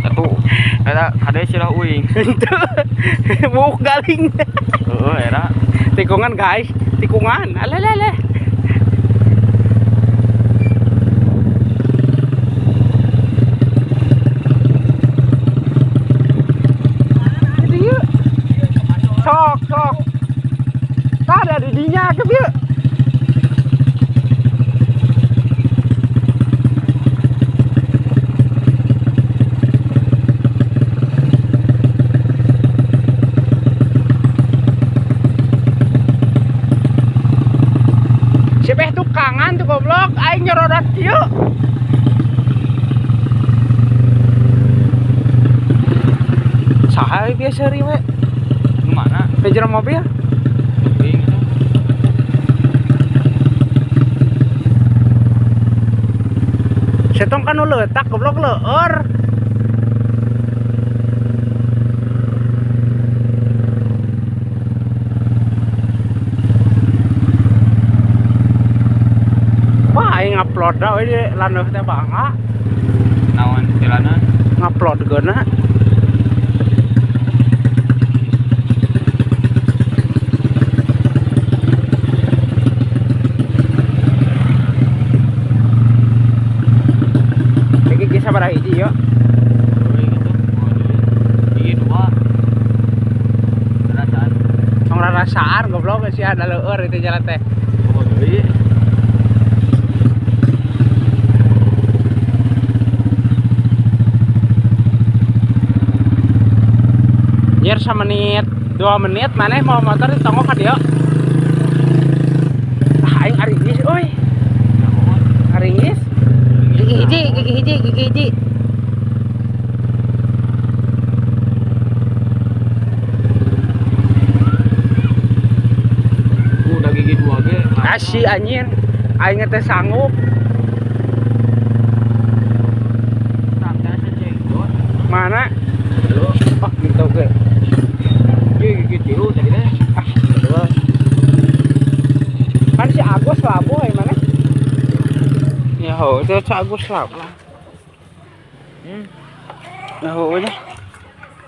Satu. Ada istilah uing. Buk galing. Era. Tikungan guys, tikungan. Alelele. Ini yuk. Sok. Tak ada di dinya ke yuk. Sebeh tukangan tuh goblok, aing nyorodat kieu. Saha biasa ri we? Mana? Pejero mobil. Uing itu. Setong kan leutak goblok leur. Wah, aing ngupload da we di laneuh teh bangga. Naon istilahna? Ngupload geuna. Gigi sabaraha hiji yo? Uing itu. Gigi dua. Perasaan. Tong rarasaan goblok sih ada leueur itu jalan teh. Oh, deui. Nyer menit 2 menit maneh mau motor ditongok ka dieu. Ah aing aringis euy. Aringis. Gigi hiji. Udah gigi dua ge. Kasih anjir. Aing teh sanggup. Sampai secenggot. Mana? Halo. Oh, gitu ge. Gigi tilu tadi teh. Ah, betul. Kan si Agus labuh ai mana? Ya ho, itu si Agus labuh. Ya ho nya.